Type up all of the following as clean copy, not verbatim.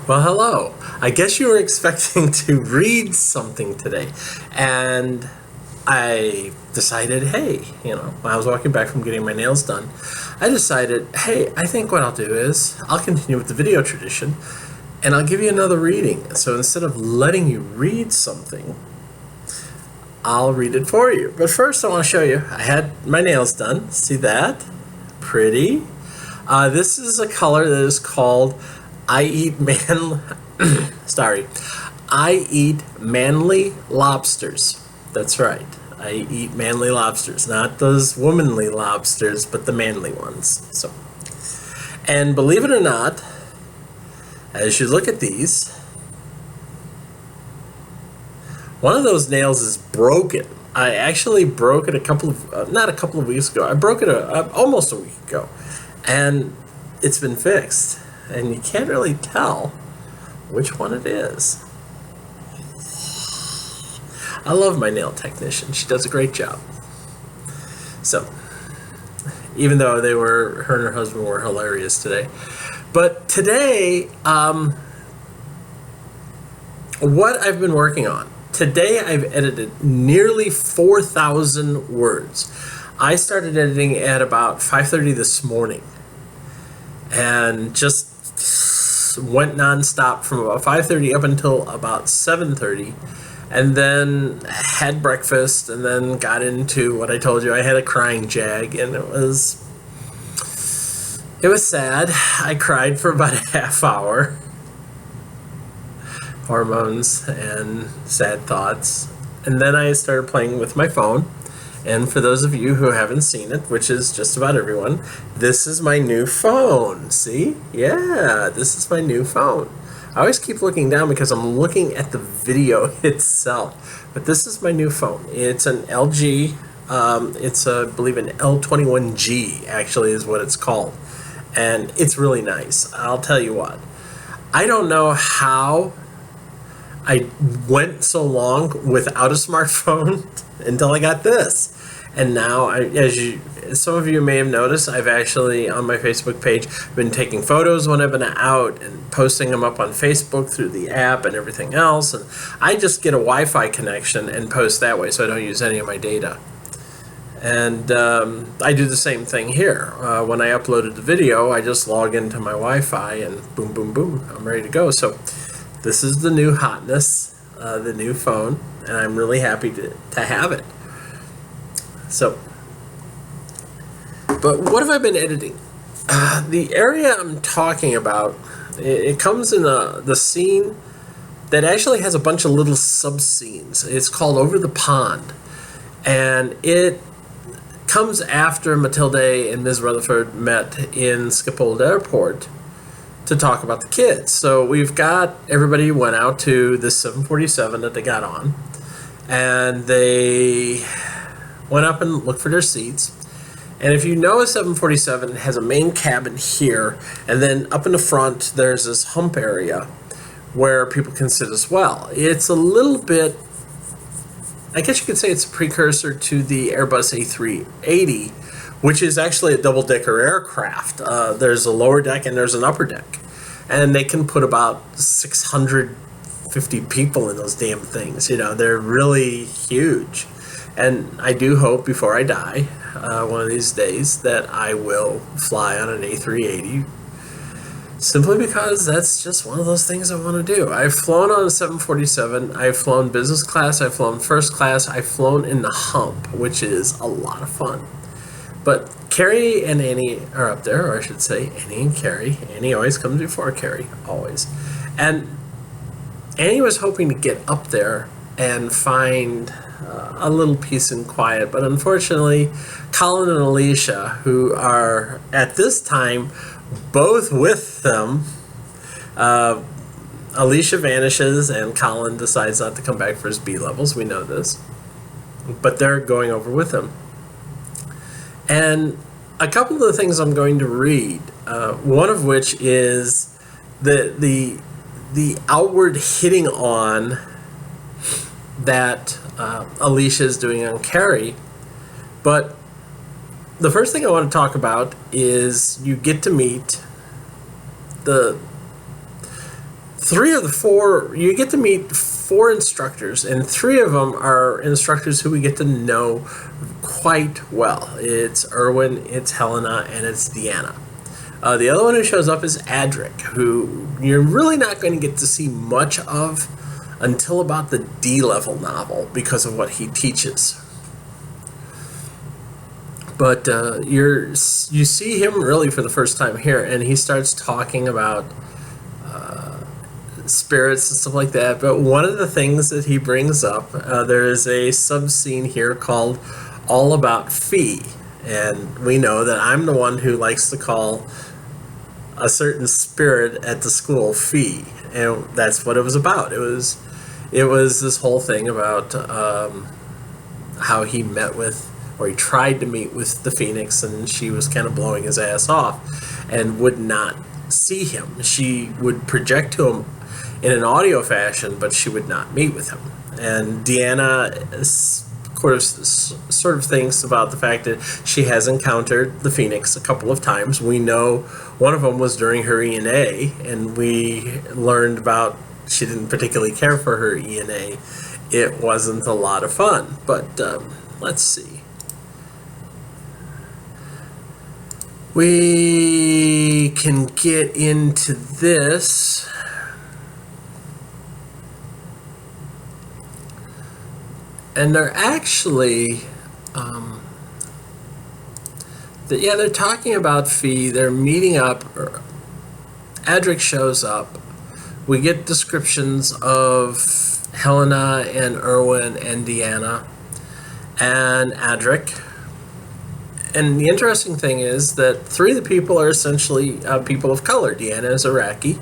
Well, hello. I guess you were expecting to read something today. And I decided, hey, when I was walking back from getting my nails done, I decided, hey, I think what I'll do is I'll continue with the video tradition and I'll give you another reading. So instead of letting you read something, I'll read it for you. But first I want to show you, I had my nails done. See that? Pretty. This is a color that is called I eat manly lobsters. That's right. I eat manly lobsters, not those womanly lobsters, but the manly ones. So, and believe it or not, as you look at these, one of those nails is broken. I actually broke it not a couple of weeks ago. I broke it almost a week ago, and it's been fixed. And you can't really tell which one it is. I love my nail technician. She does a great job. So, even though her and her husband were hilarious today. But today, what I've been working on. Today I've edited nearly 4,000 words. I started editing at about 5:30 this morning. And just went nonstop from about 5:30 up until about 7:30, and then had breakfast, and then got into what I told you. I had a crying jag, and it was sad. I cried for about a half hour. Hormones and sad thoughts. And then I started playing with my phone. And for those of you who haven't seen it, which is just about everyone, this is my new phone. See? Yeah, this is my new phone. I always keep looking down because I'm looking at the video itself. But this is my new phone. It's an LG. It's, I believe, an L21G, actually, is what it's called. And it's really nice. I'll tell you what. I don't know how I went so long without a smartphone until I got this. And now, some of you may have noticed, I've actually, on my Facebook page, been taking photos when I've been out and posting them up on Facebook through the app and everything else. And I just get a Wi-Fi connection and post that way, so I don't use any of my data. And I do the same thing here. When I uploaded the video, I just log into my Wi-Fi and boom, boom, boom, I'm ready to go. So this is the new hotness, the new phone, and I'm really happy to have it. So, but what have I been editing? The area I'm talking about, it comes in the scene that actually has a bunch of little sub-scenes. It's called Over the Pond, and it comes after Matilde and Ms. Rutherford met in Schiphol Airport to talk about the kids. So everybody went out to this 747 that they got on, and they went up and looked for their seats. And if you know, a 747 has a main cabin here, and then up in the front there's this hump area where people can sit as well. It's a little bit, I guess you could say it's a precursor to the Airbus A380, which is actually a double-decker aircraft. There's a lower deck and there's an upper deck. And they can put about 650 people in those damn things. They're really huge. And I do hope before I die, one of these days, that I will fly on an A380. Simply because that's just one of those things I want to do. I've flown on a 747. I've flown business class. I've flown first class. I've flown in the hump, which is a lot of fun. But Carrie and Annie are up there, or I should say Annie and Carrie. Annie always comes before Carrie, always. And Annie was hoping to get up there and find a little peace and quiet. But unfortunately, Colin and Alicia, who are at this time both with them, Alicia vanishes and Colin decides not to come back for his B levels. We know this. But they're going over with him. And a couple of the things I'm going to read, one of which is the outward hitting on that Alicia is doing on Carrie. But the first thing I want to talk about is you get to meet the Three of the four, you get to meet four instructors, and three of them are instructors who we get to know quite well. It's Erwin, it's Helena, and it's Deanna. The other one who shows up is Adric, who you're really not going to get to see much of until about the D-level novel because of what he teaches. But you see him really for the first time here, and he starts talking about spirits and stuff like that. But one of the things that he brings up, there is a sub-scene here called All About Fee. And we know that I'm the one who likes to call a certain spirit at the school Fee. And that's what it was about. It was this whole thing about how he met with, or he tried to meet with the Phoenix, and she was kind of blowing his ass off and would not see him. She would project to him in an audio fashion, but she would not meet with him. And Deanna sort of thinks about the fact that she has encountered the Phoenix a couple of times. We know one of them was during her ENA, and we learned about she didn't particularly care for her ENA. It wasn't a lot of fun, but let's see. We can get into this. And they're actually, they're talking about Fee. They're meeting up. Adric shows up. We get descriptions of Helena and Erwin and Deanna and Adric. And the interesting thing is that three of the people are essentially people of color. Deanna is Iraqi.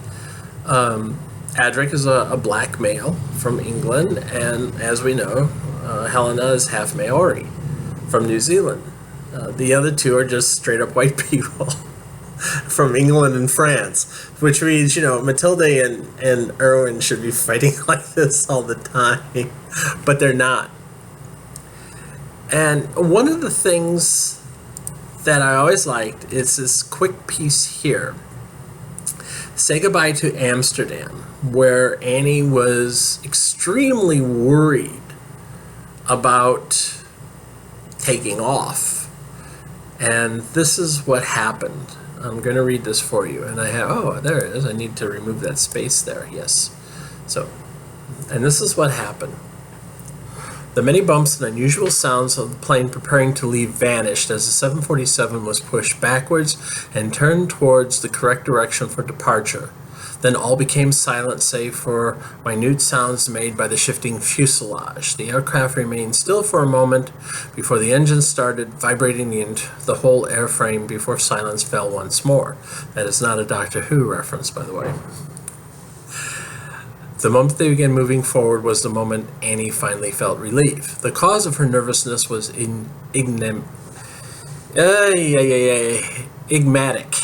Adric is a black male from England. And as we know, Helena is half Maori from New Zealand. The other two are just straight up white people from England and France, which means, Matilde and Erwin should be fighting like this all the time, but they're not. And one of the things that I always liked is this quick piece here. Say Goodbye to Amsterdam, where Annie was extremely worried about taking off. And this is what happened. I'm going to read this for you. And I have, there it is. I need to remove that space there. Yes. So, and this is what happened. The many bumps and unusual sounds of the plane preparing to leave vanished as the 747 was pushed backwards and turned towards the correct direction for departure. Then all became silent save for minute sounds made by the shifting fuselage. The aircraft remained still for a moment before the engines started vibrating the whole airframe before silence fell once more. That is not a Doctor Who reference, by the way. The moment they began moving forward was the moment Annie finally felt relief. The cause of her nervousness was enigmatic.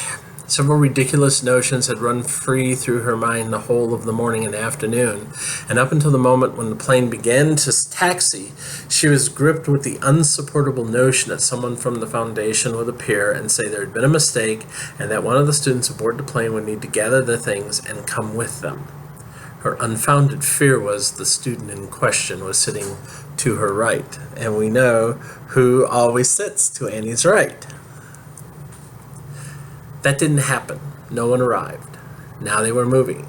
Several ridiculous notions had run free through her mind the whole of the morning and afternoon, and up until the moment when the plane began to taxi, she was gripped with the unsupportable notion that someone from the Foundation would appear and say there had been a mistake, and that one of the students aboard the plane would need to gather their things and come with them. Her unfounded fear was the student in question was sitting to her right, and we know who always sits to Annie's right. That didn't happen. No one arrived. Now they were moving.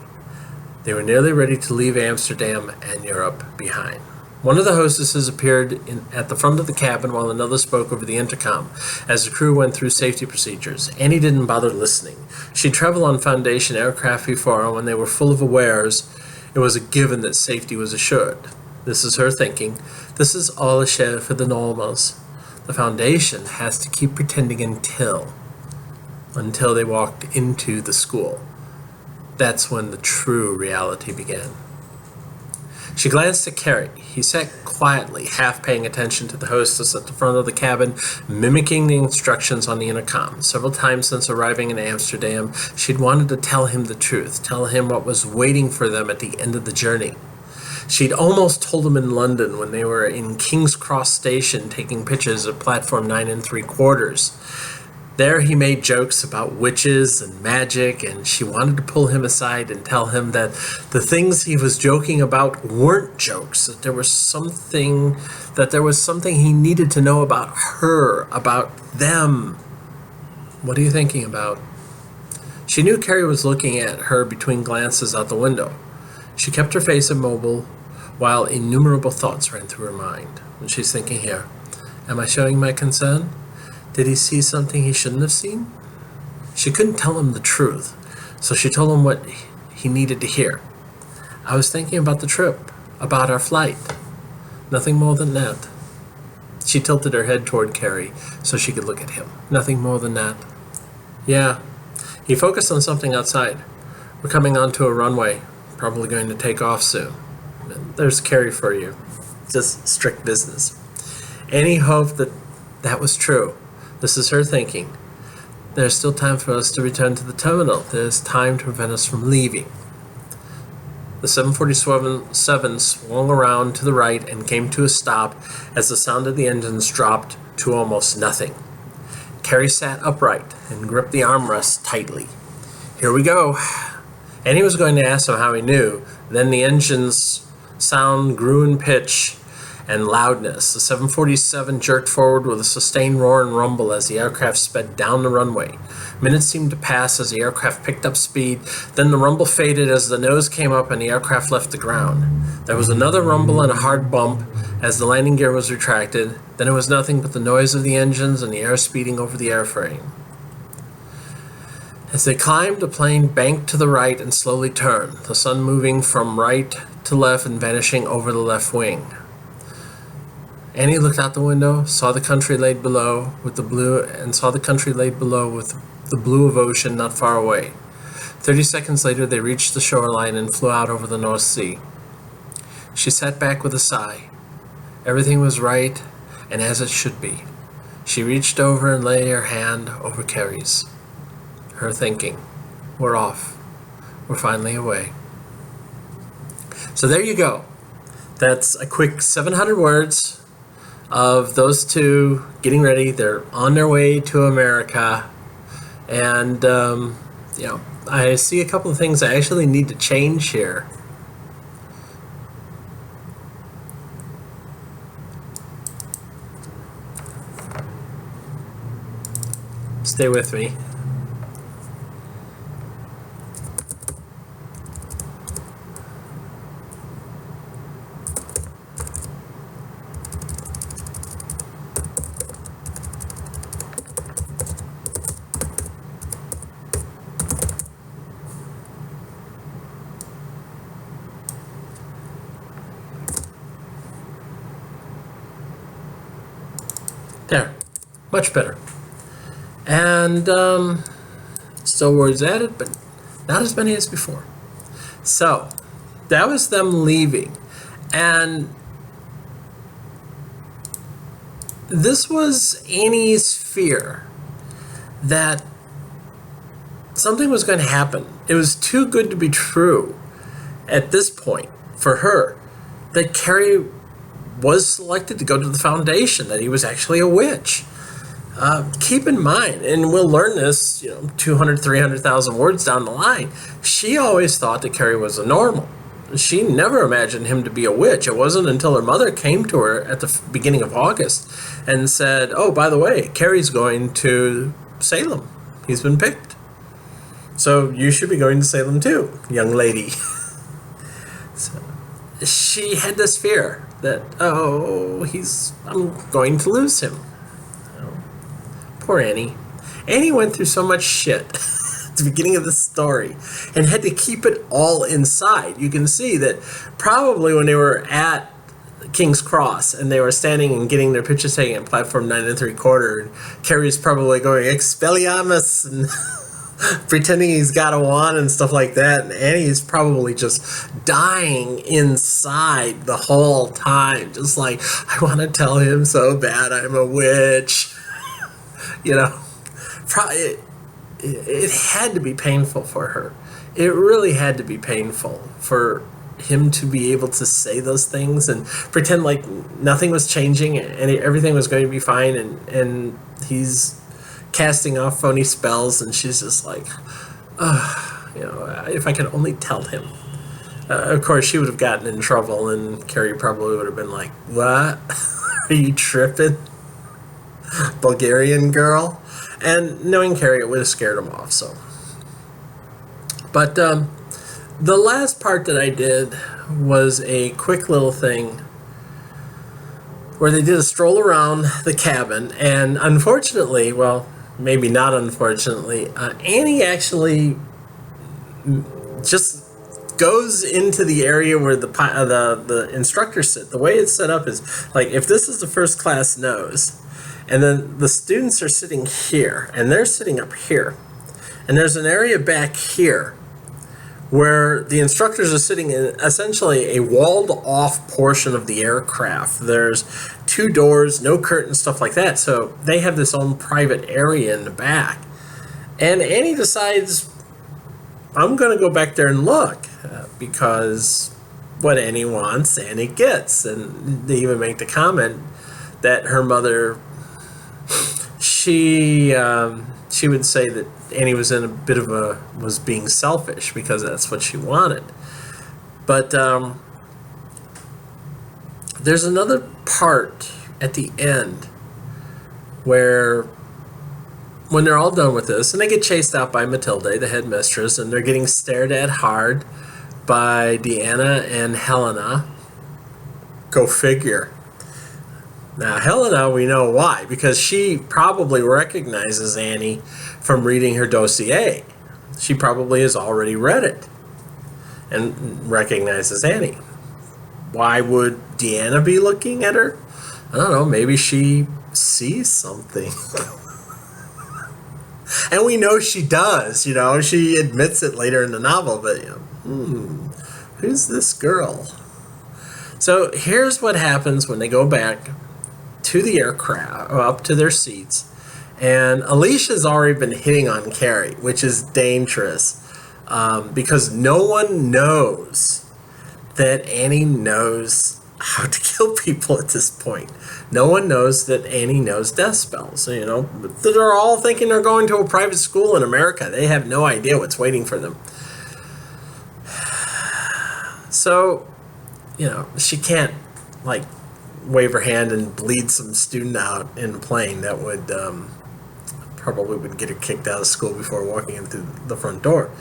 They were nearly ready to leave Amsterdam and Europe behind. One of the hostesses appeared at the front of the cabin while another spoke over the intercom as the crew went through safety procedures. Annie didn't bother listening. She'd traveled on Foundation aircraft before, and when they were full of wares, it was a given that safety was assured. This is her thinking. This is all a show for the normals. The Foundation has to keep pretending until they walked into the school. That's when the true reality began. She glanced at Carrie. He sat quietly, half paying attention to the hostess at the front of the cabin, mimicking the instructions on the intercom. Several times since arriving in Amsterdam, she'd wanted to tell him the truth, tell him what was waiting for them at the end of the journey. She'd almost told him in London when they were in King's Cross Station taking pictures of platform 9 3/4. There he made jokes about witches and magic, and she wanted to pull him aside and tell him that the things he was joking about weren't jokes, that there was something he needed to know about her, about them. What are you thinking about? She knew Carrie was looking at her between glances out the window. She kept her face immobile while innumerable thoughts ran through her mind. And she's thinking here, am I showing my concern? Did he see something he shouldn't have seen? She couldn't tell him the truth, so she told him what he needed to hear. I was thinking about the trip, about our flight. Nothing more than that. She tilted her head toward Carrie so she could look at him. Nothing more than that. Yeah. He focused on something outside. We're coming onto a runway, probably going to take off soon. There's Carrie for you. Just strict business. Annie hoped that was true. This is her thinking. There's still time for us to return to the terminal. There's time to prevent us from leaving. The 747 swung around to the right and came to a stop as the sound of the engines dropped to almost nothing. Carrie sat upright and gripped the armrest tightly. Here we go. Annie was going to ask him how he knew. Then the engine's sound grew in pitch and loudness. The 747 jerked forward with a sustained roar and rumble as the aircraft sped down the runway. Minutes seemed to pass as the aircraft picked up speed. Then the rumble faded as the nose came up and the aircraft left the ground. There was another rumble and a hard bump as the landing gear was retracted. Then it was nothing but the noise of the engines and the air speeding over the airframe. As they climbed, the plane banked to the right and slowly turned, the sun moving from right to left and vanishing over the left wing. Annie looked out the window, saw the country laid below with the blue of ocean not far away. 30 seconds later, they reached the shoreline and flew out over the North Sea. She sat back with a sigh. Everything was right and as it should be. She reached over and laid her hand over Carrie's. Her thinking, we're off. We're finally away. So there you go. That's a quick 700 words of those two getting ready. They're on their way to America. And, I see a couple of things I actually need to change here. Stay with me. There, much better. And still words added, but not as many as before. So that was them leaving. And this was Annie's fear that something was going to happen. It was too good to be true at this point for her that Carrie was selected to go to the foundation, that he was actually a witch. Keep in mind, and we'll learn this, 200, 300,000 words down the line, she always thought that Carrie was a normal. She never imagined him to be a witch. It wasn't until her mother came to her at the beginning of August and said, oh, by the way, Carrie's going to Salem. He's been picked. So you should be going to Salem too, young lady. So she had this fear that, I'm going to lose him. Poor Annie. Annie went through so much shit at the beginning of the story and had to keep it all inside. You can see that probably when they were at King's Cross and they were standing and getting their pictures taken at platform 9 3/4, and Carrie's probably going Expelliarmus and pretending he's got a wand and stuff like that, and Annie's probably just dying inside the whole time, just like, I want to tell him so bad I'm a witch. Probably it had to be painful for her. It really had to be painful for him to be able to say those things and pretend like nothing was changing and everything was going to be fine, and he's casting off phony spells, and she's just like, if I could only tell him. Of course, she would have gotten in trouble, and Carrie probably would have been like, "What? Are you tripping, Bulgarian girl?" And knowing Carrie, it would have scared him off. So, but the last part that I did was a quick little thing where they did a stroll around the cabin, and unfortunately, well, maybe not unfortunately, Annie actually just goes into the area where the instructors sit. The way it's set up is like, if this is the first class nose, and then the students are sitting here, and they're sitting up here, and there's an area back here where the instructors are sitting in essentially a walled off portion of the aircraft. There's 2 doors, no curtains, stuff like that. So they have this own private area in the back. And Annie decides, I'm going to go back there and look, because what Annie wants, Annie gets. And they even make the comment that her mother, she would say that Annie was in a bit of was being selfish because that's what she wanted. But there's another part at the end where, when they're all done with this, and they get chased out by Matilde, the headmistress, and they're getting stared at hard by Deanna and Helena. Go figure. Now, Helena, we know why, because she probably recognizes Annie from reading her dossier. She probably has already read it and recognizes Annie. Why would Deanna be looking at her? I don't know, maybe she sees something. And we know she does, she admits it later in the novel, but, who's this girl? So here's what happens when they go back to the aircraft, up to their seats, and Alicia's already been hitting on Carrie, which is dangerous, because no one knows that Annie knows how to kill people at this point. No one knows that Annie knows death spells. They're all thinking they're going to a private school in America. They have no idea what's waiting for them. So, she can't, wave her hand and bleed some student out in a plane. That would probably would get her kicked out of school before walking in through the front door.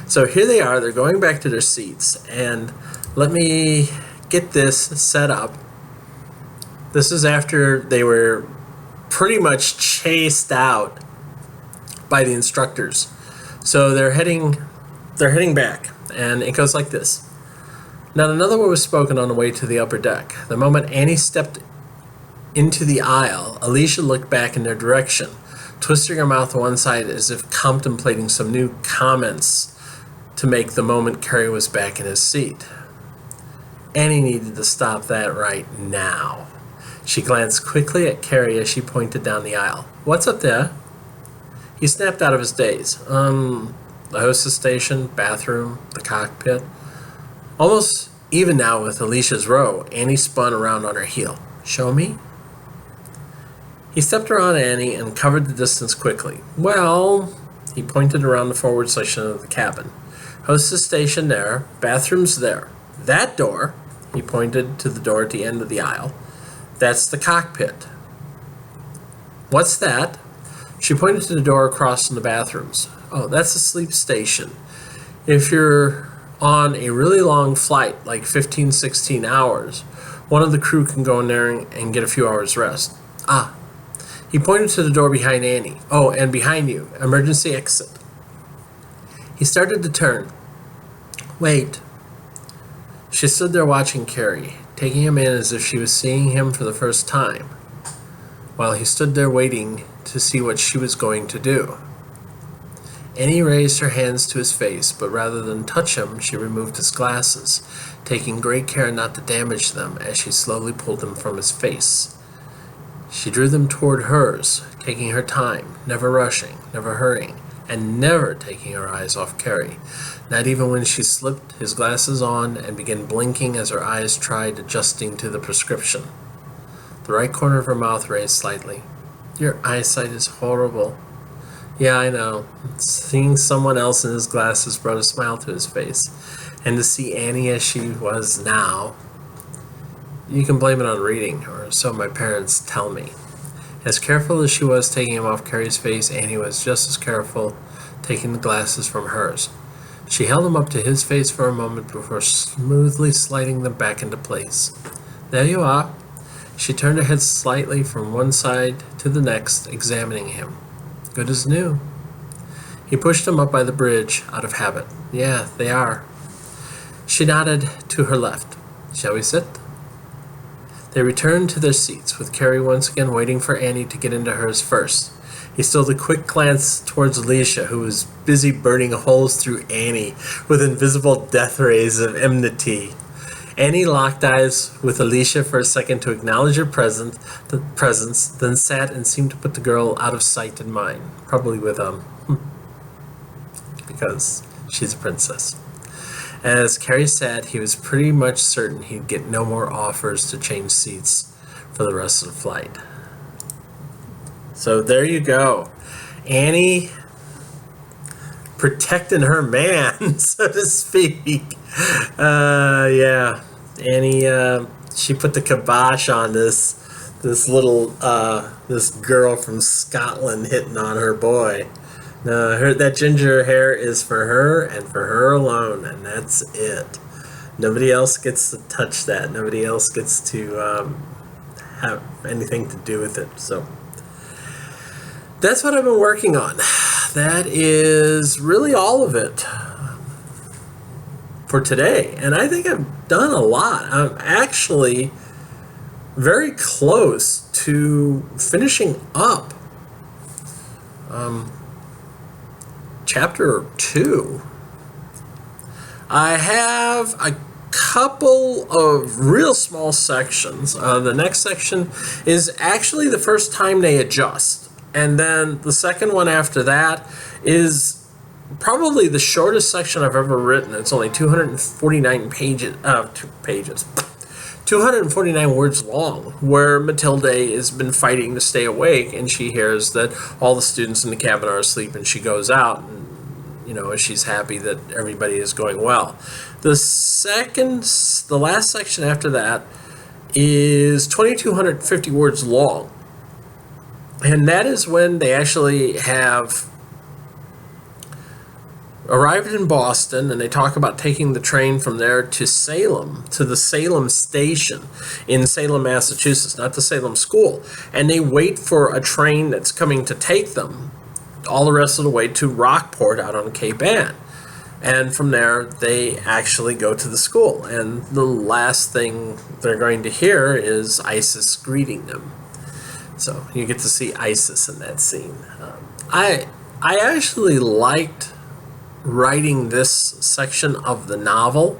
So here they are. They're going back to their seats. And let me get this set up. This is after they were pretty much chased out by the instructors. So they're heading back, and it goes like this. Not another word was spoken on the way to the upper deck. The moment Annie stepped into the aisle, Alicia looked back in their direction, twisting her mouth to one side as if contemplating some new comments to make the moment Carrie was back in his seat. Annie needed to stop that right now. She glanced quickly at Carrie as she pointed down the aisle. "What's up there?" He snapped out of his daze. The hostess station, bathroom, the cockpit. Almost even now with Alicia's row, Annie spun around on her heel. "Show me?" He stepped around Annie and covered the distance quickly. "Well," he pointed around the forward section of the cabin. "Hostess station there, bathrooms there. That door," he pointed to the door at the end of the aisle, "that's the cockpit." "What's that?" She pointed to the door across from the bathrooms. "Oh, that's the sleep station. If you're on a really long flight, like 15, 16 hours, one of the crew can go in there and get a few hours rest." "Ah." He pointed to the door behind Annie. "Oh, and behind you, emergency exit." He started to turn. "Wait." She stood there watching Carrie, taking him in as if she was seeing him for the first time, while he stood there waiting to see what she was going to do. Annie raised her hands to his face, but rather than touch him, she removed his glasses, taking great care not to damage them as she slowly pulled them from his face. She drew them toward hers, taking her time, never rushing, never hurrying, and never taking her eyes off Carrie, not even when she slipped his glasses on and began blinking as her eyes tried adjusting to the prescription. The right corner of her mouth raised slightly. "Your eyesight is horrible." Yeah, I know. Seeing someone else in his glasses brought a smile to his face. And to see Annie as she was now, you can blame it on reading, or so my parents tell me. As careful as she was taking him off Carrie's face, Annie was just as careful taking the glasses from hers. She held them up to his face for a moment before smoothly sliding them back into place. There you are. She turned her head slightly from one side to the next, examining him. Good as new. He pushed them up by the bridge, out of habit. Yeah, they are. She nodded to her left. Shall we sit? They returned to their seats, with Carrie once again waiting for Annie to get into hers first. He stole a quick glance towards Alicia, who was busy burning holes through Annie with invisible death rays of enmity. Annie locked eyes with Alicia for a second to acknowledge her presence, then sat and seemed to put the girl out of sight and mind. Probably with because she's a princess. As Carrie sat, he was pretty much certain he'd get no more offers to change seats for the rest of the flight. So there you go. Annie protecting her man, so to speak. Yeah. Annie, she put the kibosh on this little this girl from Scotland hitting on her boy. No, that ginger hair is for her and for her alone, and that's it. Nobody else gets to touch that. Nobody else gets to have anything to do with it. So that's what I've been working on. That is really all of it for today. And I think I've done a lot. I'm actually very close to finishing up chapter 2. I have a couple of real small sections. The next section is actually the first time they adjust. And then the second one after that is probably the shortest section I've ever written. It's only 249 pages, 249 words long, where Matilde has been fighting to stay awake, and she hears that all the students in the cabin are asleep, and she goes out, and she's happy that everybody is going well. The last section after that is 2,250 words long. And that is when they actually have arrived in Boston, and they talk about taking the train from there to Salem, to the Salem station in Salem, Massachusetts, not the Salem school. And they wait for a train that's coming to take them all the rest of the way to Rockport out on Cape Ann. And from there, they actually go to the school. And the last thing they're going to hear is Isis greeting them. So you get to see Isis in that scene. I actually liked writing this section of the novel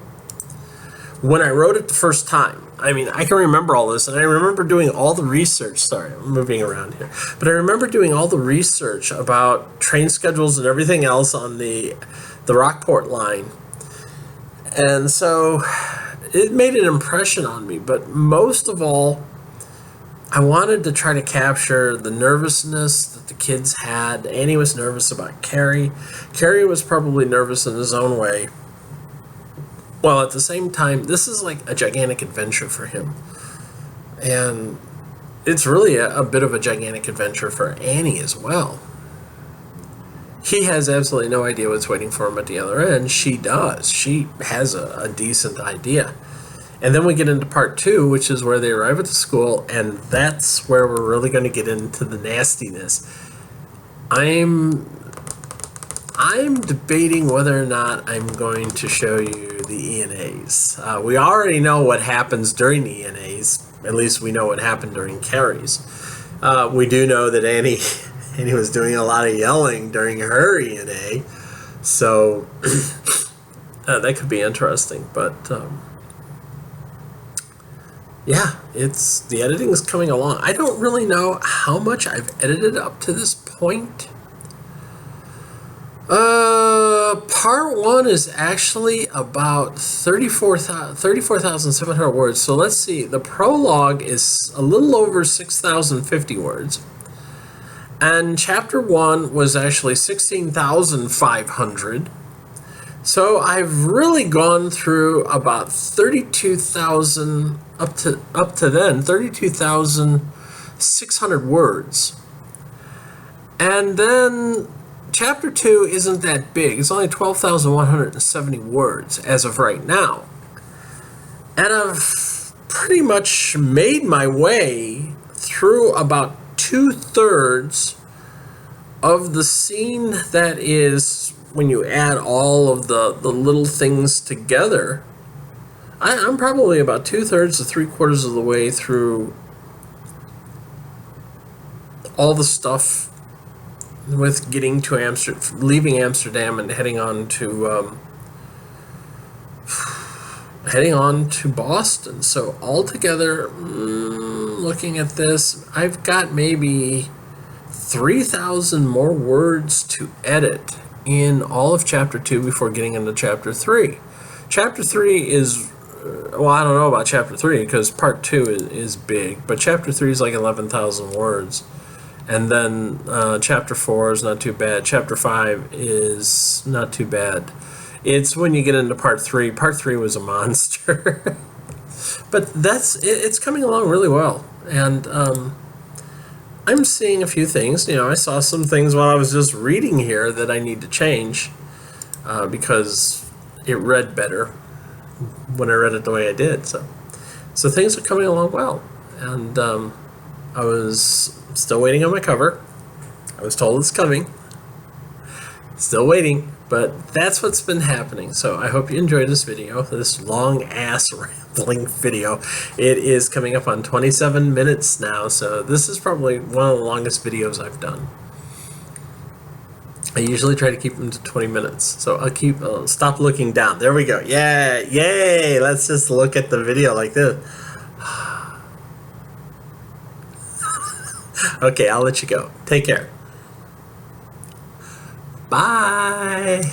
when I wrote it the first time. I mean, I can remember all this, and I remember doing all the research. Sorry, I'm moving around here. But I remember doing all the research about train schedules and everything else on the Rockport line. And so it made an impression on me. But most of all, I wanted to try to capture the nervousness that the kids had. Annie was nervous about Carrie. Carrie was probably nervous in his own way. Well, at the same time, this is like a gigantic adventure for him. And it's really a bit of a gigantic adventure for Annie as well. He has absolutely no idea what's waiting for him at the other end. She does. She has a decent idea. And then we get into part 2, which is where they arrive at the school, and that's where we're really going to get into the nastiness. I'm debating whether or not I'm going to show you the ENAs. We already know what happens during the ENAs. At least we know what happened during Carrie's. We do know that Annie was doing a lot of yelling during her ENA, so that could be interesting. But yeah, the editing is coming along. I don't really know how much I've edited up to this point. Part 1 is actually about 34,700 words. So let's see. The prologue is a little over 6,050 words. And chapter 1 was actually 16,500. So I've really gone through about 32,000 up to then 32,600 words. And then chapter 2 isn't that big. It's only 12,170 words as of right now. And I've pretty much made my way through about 2/3 of the scene that is, when you add all of the little things together, I'm probably about 2/3 to 3/4 of the way through all the stuff with getting to leaving Amsterdam and heading on to Boston. So altogether, looking at this, I've got maybe 3,000 more words to edit in all of chapter 2 before getting into chapter 3. Chapter 3 is, well, I don't know about chapter 3 because part 2 is big, but chapter 3 is like 11,000 words. And then chapter 4 is not too bad. Chapter 5 is not too bad. It's when you get into part 3. Part 3 was a monster. But it's coming along really well. And I'm seeing a few things. I saw some things while I was just reading here that I need to change because it read better when I read it the way I did. So things are coming along well. And I was still waiting on my cover. I was told it's coming. Still waiting, but that's what's been happening. So I hope you enjoyed this video, this long-ass rambling video. It is coming up on 27 minutes now, so this is probably one of the longest videos I've done. I usually try to keep them to 20 minutes, so I'll stop looking down. There we go. Yeah, yay! Let's just look at the video like this. Okay, I'll let you go. Take care. Bye.